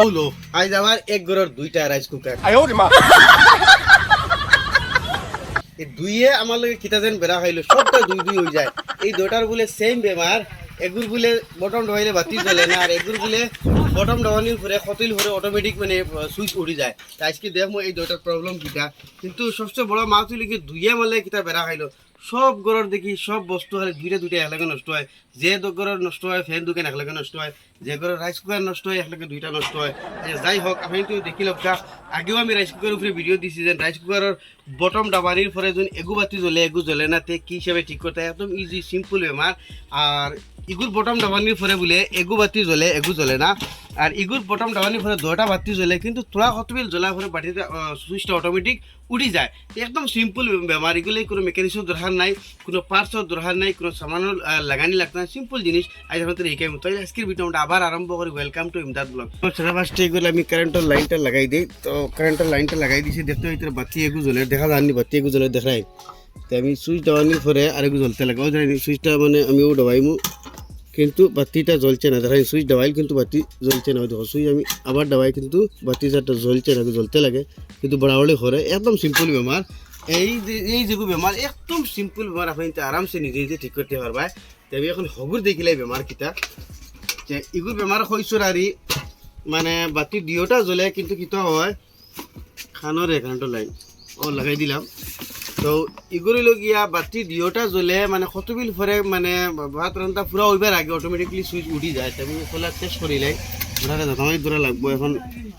ওলো আজ আবার এক ঘরের দুইটা রাইস কুকার এই দুইয়ে আমার লগে কিতা যেন বেড়া খাইলো সবটা দুই দুই হয়ে যায় এই দুটার বলে সেম বেমার এগুর বলে বটম দবাইলে বাতি জ্বলে না আর এগুর বলে বটম দবানির পরে খতিল পরে অটোমেটিক মানে সুইচ উড়ি যায় তাই আজকে দেখবো এই দুটার প্রবলেম কিটা কিন্তু সবচেয়ে বড় মাছ হইলে কি দুইয়ে মারলে কিতা বেড়া খাইলো সব ঘরের দেখি সব বস্তু হলে দুইটা একলাগে নষ্ট হয় যে ঘরের নষ্ট হয় ফ্যান দোকান একলাগে নষ্ট হয় যে ঘরের রাইস কুকার নষ্ট হয় একলাগে দুইটা নষ্ট হয় যাই হোক আপনি তো দেখি লোকটা আগেও আমি রাইস কুকারের উপরে ভিডিও দিছি যে রাইস কুকারের বটম ডাবানির পরে যখন এগু বাতি জ্বলে এগু জ্বলে না তে কী হিসাবে ঠিক করতে একদম ইজি সিম্পল বেমার আর ইগুর বটম ডাবানির পরে বলে এগু বাতি জ্বলে এগু জ্বলে না আর ইগুর বটম ডাবানির পরে দুটা বাতি জ্বলে কিন্তু তোরা কতবিল জ্বলার পরে বাটিতে সুইচটা অটোমেটিক উঠি যায় একদম সিম্পল বেমার এগুলো কোনো মেকানিক্সের দরকার নাই কোনো পার্টসের দরকার নাই কোনো সামানের লাগানি লাগতো না সিম্পল জিনিস আজ আমাদের এই কাম তাই আজকের ভিডিওটা আবার আরম্ভ করি ওয়েলকাম টু ইমদাদ ব্লগ সেটা ফার্স্টে এগুলো আমি কারেন্টের লাইনটা লাগাই দিই তো কারেন্টের লাইনটা লাগাই দিয়েছি দেখতে হয় বাতি এগু জ্বলে দেখা যাননি বাতি এগু জ্বলে দেখাই তো আমি সুইচ দেওয়ানির পরে আরেকু জ্বলতে লাগে সুইচটা মানে আমিও ডবাইমু কিন্তু বাতিটা জ্বলছে না দেখা সুইচ দেওয়াইল কিন্তু বাতি জ্বলছে না দেখো সুইচ আমি আবার দেওয়াই কিন্তু বাতি যাটা জ্বলছে না জ্বলতে লাগে কিন্তু বড়াবড়ি করে একদম সিম্পল বেমার এই যেগুলো বেমার একদম সিম্পল বেমার আপনি আরামসে নিজে নিজে ঠিক করতে পারবা তো আমি এখন হগুর দেখিলে বেমার কিতা যে এগুলো বেমার হয়েছর আরি মানে বাতি দিওটা জ্বলে কিন্তু কিতা হয় খানোর কারেন্টের লাইন ও লাগাই দিলাম তো এগুলো গিয়া বাতি দিওটা জ্বলে মানে কতবিল পরে মানে ভাত রান্না পুরা ওইবার আগে অটোমেটিকলি সুইচ উঠি যায় আমি খোলা টেস্ট করিলাই ওটাতে যথামাই দূরে লাগবো এখন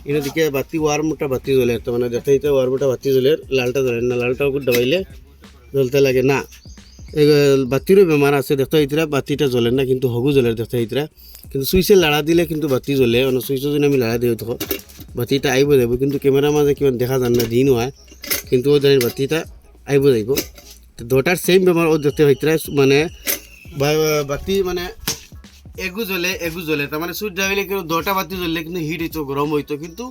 এদিকে বাতি ওয়ারমোটা বাতি জ্বলে তো মানে দেখতে দিতে ওয়ারমোটা বাতি জ্বলে লালটা জ্বলে না লালটা ওপর দবাইলে জ্বলতে লাগে না এই বাতিরও বেমার আছে দেখতে ইতরা বাতিটা জ্বলে না কিন্তু হগু জ্বলে দেখতে ইতরা কিন্তু সুইচে লাড়া দিলে কিন্তু বাতি জ্বলে মানে সুইচের জন্য আমি লাড়া দিই দেখো বাতিটা আইব যাব কিন্তু ক্যামেরার মাঝে কিমান দেখা যান না দিন হয় কিন্তু ও জানি বাতিটা আইব যাইব তো দুটার সেম বেমার ও দেখতে হইতরা মানে বাতি মানে এগু জ্বলে তার মানে সুইচ ডাইলে কিন্তু দুটা বাতি জ্বললে কিন্তু হিট হইতো গরম হইতো কিন্তু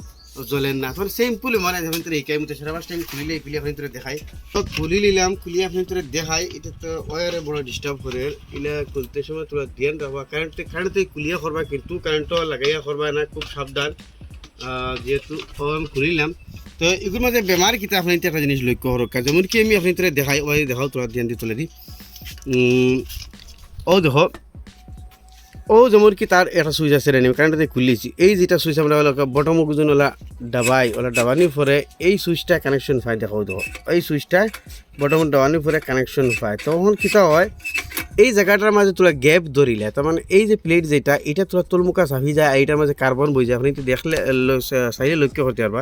জ্বলে না মানে সিম্পল মানে আপনাদের এই কাইমতে সারা পাঁচ টাইম খুলিলে খুলি আপনাদের দেখাই তো খুলি নিলাম খুলিয়ে আপনাদের দেখাই এটা তো ওয়ারে বড় ডিস্টার্ব করে এলা খুলতে সময় তোরা ধ্যান রাখবা কারেন্ট খুলিয়া করবা কিন্তু কারেন্টও লাগাইয়া করবা না খুব সাবধান যেহেতু আমি খুলিলাম তো এগুলোর মাঝে বেমার কিতা আপনার একটা জিনিস লক্ষ্য হরকা যেমন কি আমি আপনাদের দেখাই ওই দেখাও তোরা ধ্যান দিয়ে তুলে দিই ও দেখো ও যেমন কি তার একটা সুইচ আছে রেনি কারেন্টতে খুলিয়েছি এই যেটা সুইচ আমরা বটম ওজন ওলা ডাবাই ওলা ডাবানির পরে এই সুইচটা কানেকশন পাই দেখাও দেখো এই সুইচটা বটম ডাবানির পরে কানেকশন পায় তখন কিতা হয় এই জায়গাটার মাঝে তোলা গ্যাপ ধরিলে তার মানে এই যে প্লেট যেটা এটা তোলা তোলমুখা চাপি যায় এইটার মাঝে কার্বন বই যায় আপনি দেখলে চাইলে লক্ষ্য করতে পারবা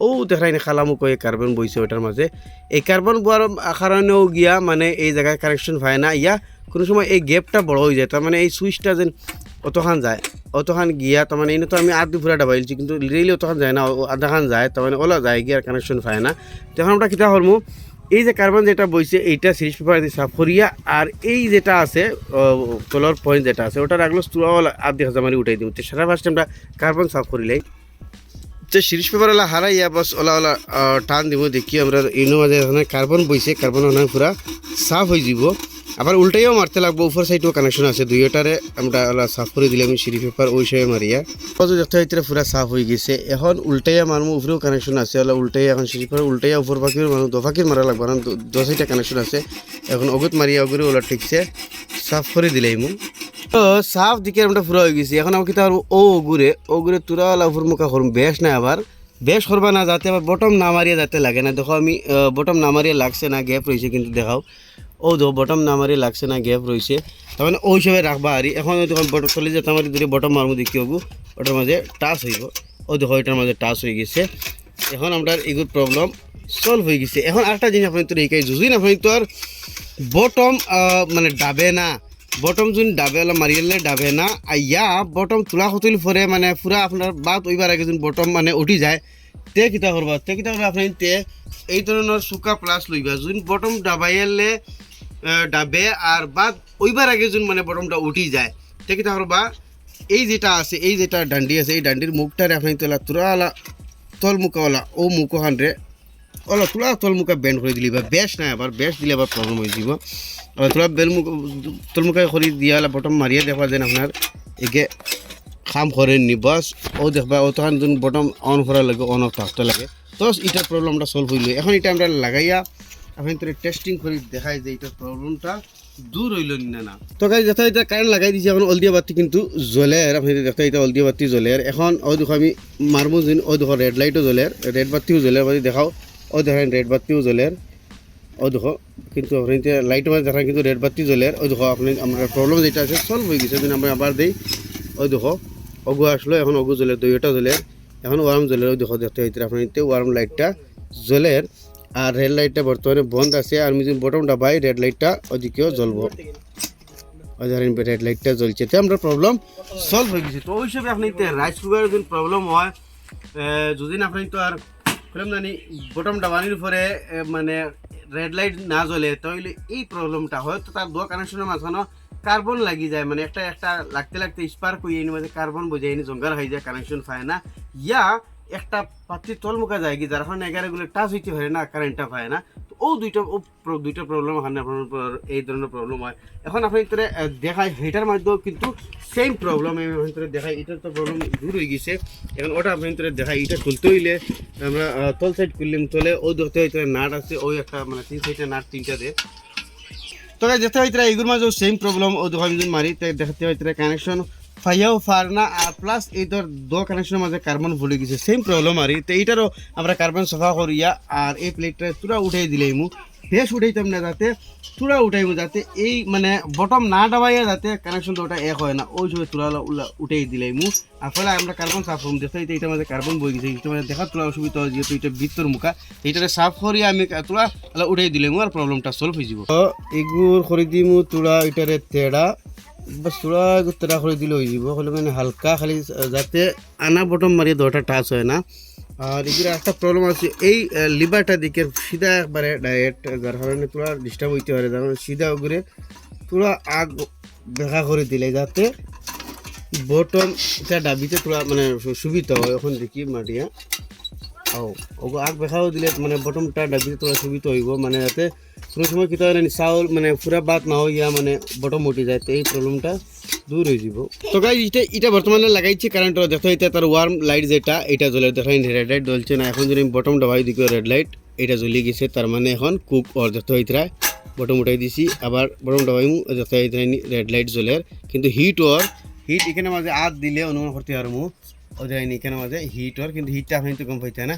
ও দেখাই না খালামুখ এই কার্বন বইছে ওটার মাঝে এই কার্বন বোয়ার কারণেও গিয়া মানে এই জায়গায় কানেকশন পায় না ইয়া কোনো সময় এই গ্যাপটা বড় হয়ে যায় তার মানে এই সুইচটা যেন অতখান যায় অতখান গিয়া তার মানে এনে তো আমি আধ পুরা ডাবাইলছি কিন্তু রিয়েলি অতখান যায় না আধাখান যায় তার মানে ওলা যায় গিয়ে আর কানেকশন পায় না তখন আমরা কিতা করবো এই যে কার্বন যেটা বইছে এইটা সিরিজ পেপার দিয়ে সাফ করিয়া আর এই যেটা আছে তলর পয়েন্ট যেটা আছে ওটা রাখলো আধ দেখা জামারি উঠাই দিব সারা ফার্স্ট আমরা কার্বন সাফ করিলাই তো সিরিজ পেপার ওলা হারাইয়া বস ওলা ওলা টান দিব দেখি আমরা ইনো মাঝে কার্বন বইছে কার্বন পুরা সাফ হয়ে যাব আবার উল্টাইও মারতে লাগবো উপর সাইডও কানেকশন আছে দুইটারে আমরা ওলা সাফ করে দিলে আমি সিঁড়ি পেপার ওই সময় মারিয়া দেখতে হইতে পুরা সাফ হয়ে গেছে এখন উল্টাইয়া মারমু উপরেও কানেকশন আছে ওলা উল্টাইয়া এখন সিঁড়ি পেপার উল্টাইয়া উপর পাখির মানুষ দফাকির মারা লাগবে কারণ 10টা কানেকশন আছে এখন অগত মারিয়া অগরে ওলা ঠিকছে সাফ করে দিলাই মু তো সাফ দিকে আমরা পুরা হয়ে গেছি এখন আমাকে তার ওগুরে তুরা ওলা উপর মুখা করুন বেশ না আবার বেশ করবা না যাতে আবার বটম না মারিয়া যাতে লাগে না দেখো আমি বটম না মারিয়া লাগছে না গ্যাপ রয়েছে কিন্তু দেখাও ও দেখো বটম না মারিয়া লাগছে না গ্যাপ রয়েছে তার মানে ওই হিসাবে রাখবা আর এখন যখন বটম চলে যেতে আমার ধরে বটম মারমু দেখি হবো ওটার মাঝে টাচ হইব ও দেখো ওইটার মাঝে টাচ হয়ে গেছে এখন আমরা এগুলো প্রবলেম সলভ হয়ে গেছে এখন আরেকটা জিনিস আপনি তো এই যদি না আপনি তো আর বটম মানে ডাবে না বটম যোন ডাবে ওলা মারিলে ডাবে না ইয়া বটম তোলা হতল পরে মানে পুরা আপনার বাদ ওইবার আগে যোন বটম মানে উঠি যায় তে কিতা করবা আপনি তে এই ধরনের সুকা প্লাস লইবা যোন বটম ডাবাইলে ডাবে আর বাদ ওইবার আগে যোন মানে বটমটা উঠি যায় তে কিতা করবা এই যেটা আছে এই যেটা ডান্ডি আছে এই ডান্ডির মুখটারে আপনি তোলা তুরাওয়ালা তল মুখাওয়ালা ও মুখখান রে ওলা তোলা তল মুখা বেন্ড করে দিলি বা বেশ নাই আবার বেশ দিলে আবার প্রবলেম হয়ে যাব তোলা তলমুখা করে দিয়া বটম মারিয়ে দেখা যেন আপনার একে কাম করেননি বাস ও দেখবা ও তখন যখন বটম অন করার লাগে অন অফ থাকতে লাগে তো এটার প্রবলেমটা সলভ হইল এখন এটা আমরা লাগাইয়া এখন তোর টেস্টিং করে দেখাই যে এটার প্রবলেমটা দূর হইল না তো গাইস যথা এটা কারেন্ট লাগাই দিয়েছি এখন অলদিয়া বাতি কিন্তু জ্বলের আপনি দেখতে এটা অলদিয়া বাতি জ্বলের এখন ও দেখো আমি মারমু দিন ও দেখো রেড লাইটও জ্বলের রেড বাতিও জ্বলের বাতি দেখাও ও দেখেন রেড বাতিও জ্বলের ও দেখো কিন্তু লাইট মাঝে দেখা কিন্তু রেড বাতি জ্বলের ও দেখো আপনি আমরা প্রবলেম যেটা আছে সলভ হয়ে গেছে যদি আমরা আবার দিই ও দেখো অগু আসলো এখন অগু জ্বলের দুইটা জ্বলের এখন ওয়ার্ম জ্বলের ও দেখো দেখতে হইতে আপনি ওয়ার্ম লাইটটা জ্বলের আর রেড লাইটটা বর্তমানে বন্ধ আছে আর আমি যদি বটম দাবাই রেড লাইটটা ওদিকেও জ্বলবো ধরেন রেড লাইটটা জ্বলছে তো আমরা প্রবলেম সলভ হয়ে গেছে তো ওই হিসাবে আপনি রাইস কুকারের যদি প্রবলেম হয় যদি আপনি তো আর বললাম জানি বটম দাবানির পরে মানে রেড লাইট না জ্বলে তাহলে এই প্রবলেমটা হয় তো তার দোয়া কানেকশনের মাঝখানে কার্বন লাগি যায় মানে একটা একটা লাগতে লাগতে স্পার্ক হয়ে এনে মাঝে কার্বন বোঝাই এনে জঙ্গার হয়ে যায় কানেকশন পায় না ইয়া একটা পাত্রি তল মুখা যায় কি যার কারণে এগারোগুলো টাচ হইতে পারে না কারেন্টটা পায় না তো ও দুইটা প্রবলেম ওখানে আপনার এই ধরনের প্রবলেম হয় এখন আপনি ভিতরে দেখায় হেটার মধ্যেও কিন্তু সেম প্রবলেম আমি ভিতরে দেখাই এটার তো প্রবলেম দূর হয়ে গেছে এখন ওটা আপনি ভিতরে দেখাই এটা তুলতে হইলে আমরা তল সাইড করলাম তোলে ও দেখতে ভিতরে নাট আছে ওই একটা মানে 3 সাইডে নাট 3টা দেয় তো দেখতে ভিতরে এইগুলোর মাঝেও সেম প্রবলেম ও দেখো আমি যদি মারি দেখতে ভিতরে কানেকশন ফাইয়াও ফার না আর প্লাস এই তোর দো কানেকশনের মাঝে কার্বন ভুলে গেছে সেম প্রবলেম আর তো এইটারও আমরা কার্বন সফা করিয়া আর এই প্লেটটা তুরা উঠাই দিলেই মু বেশ উঠাইতাম না যাতে তুরা উঠাইমু যাতে এই মানে বটম না ডাবাইয়া যাতে কানেকশন তো ওটা এক হয় না ওই সময় তুলা উঠাই দিলেই মু আর ফলে আমরা কার্বন সাফ করুন দেখতে এইটার মাঝে কার্বন বই গেছে এটা মানে দেখা তোলা অসুবিধা হয় যেহেতু এটা ভিতর মুখা এইটারে সাফ করিয়া আমি তুলা উঠাই দিলেমু আর প্রবলেমটা সলভ হয়ে যাব এগুর করে দিমু তুলা এটারে তেড়া बस थोड़ा तेरा कर दिल हो मैंने हल्का खाली जाते आना बटम मारिए दोटा टाच है ना और इधर एक प्रॉब्लम आछे लिभारटा दिके सीधा एक बारे डायरेक्ट जार कारणे थोड़ा डिस्टार्ब होते पारे जेमन सीधा उगरे थोड़ा आग बेखा कर दिले जाते बटम डाबिते थोड़ा माने सुविधा হয় এখন দেখি মাটিয়া ও आग बेखाও दिले माने बटमटा डाबिते थोड़ा सुविधा হইব মানে যাতে কোনো সময় কি হয় না চাউল মানে পুরা বাত না হইয়া মানে বটম উঠে যায় তো এই প্রবলেমটা দূর হয়ে যাব তো গাইস এটা বর্তমানে লাগাইছি কারেন্ট দেখো এটা তার ওয়ার্ম লাইট যেটা এটা জ্বলে দেখো রেড লাইট জ্বলছে না এখন যদি বটম দাবাই দিকে রেড লাইট এটা জ্বলে গেছে তার মানে এখন কুক অর দেখো এটা বটম উঠাই দিছি আবার বটম দাবাইমু দেখো এটা রেড লাইট জ্বলে কিন্তু হিট এখানে মাঝে আদ দিলে অনুমান করতে পারমু ওদের এখানে মাঝে হিট কিন্তু হিটটা আপনি তো কম পাইতে না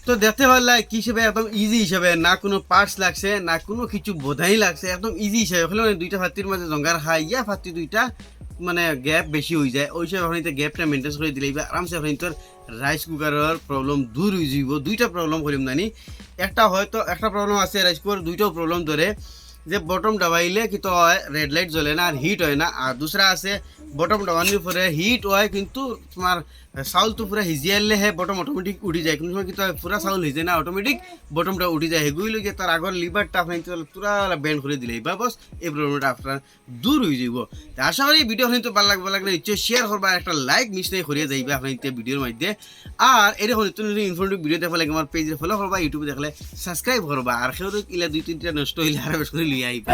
তো দেখতে পারলে কি হিসেবে একদম ইজি হিসেবে না কোনো পার্টস লাগছে না কোনো কিছু বোধাই লাগছে একদম ইজি হিসেবে হলে মানে দুইটা ফাতির মাঝে জঙ্গার খাই ইয়া ফাতি দুইটা মানে গ্যাপ বেশি হয়ে যায় ওই হিসাবে আপনি গ্যাপটা মেনটেন করে দিলে আরামসে আপনি তোর রাইস কুকারের প্রবলেম দূর হয়ে যাব দুইটা প্রবলেম করিম জানি একটা হয়তো একটা প্রবলেম আছে রাইস কুকার দুইটাও প্রবলেম ধরে যে বটম দাবাইলে কিন্তু হয় রেড লাইট জ্বলে না আর হিট হয় না আর দুসরা আছে বটম দাবানোর পরে হিট হয় কিন্তু তোমার চাউল তো পুরা সিজিয়ালে হে বটম অটোমেটিক উঠি যায় কিন্তু কিন্তু পুরা চাউল সিজে না অটোমেটিক বটমটা উঠি যায় সেগুলো গিয়ে তার আগর লিভারটা আপনি পুরা ব্যান্ড করে দিলে বা বস এই প্রবলেমটা আপনার দূর হয়ে যাব আশা করি ভিডিও কিন্তু ভালো লাগলে নিশ্চয়ই শেয়ার করবা একটা লাইক মিস নাই করিয়ে যাইবে আপনার ভিডিওর মধ্যে আর এরকম নতুন ইনফরমেটিভ ভিডিও দেখলে আমার পেজে ফলো করবা ইউটিউবে দেখলে সাবস্ক্রাইব করবা আর সেও ইলা 2-3টা নষ্ট হইলে আর বেশ করে লিয়ে আইবা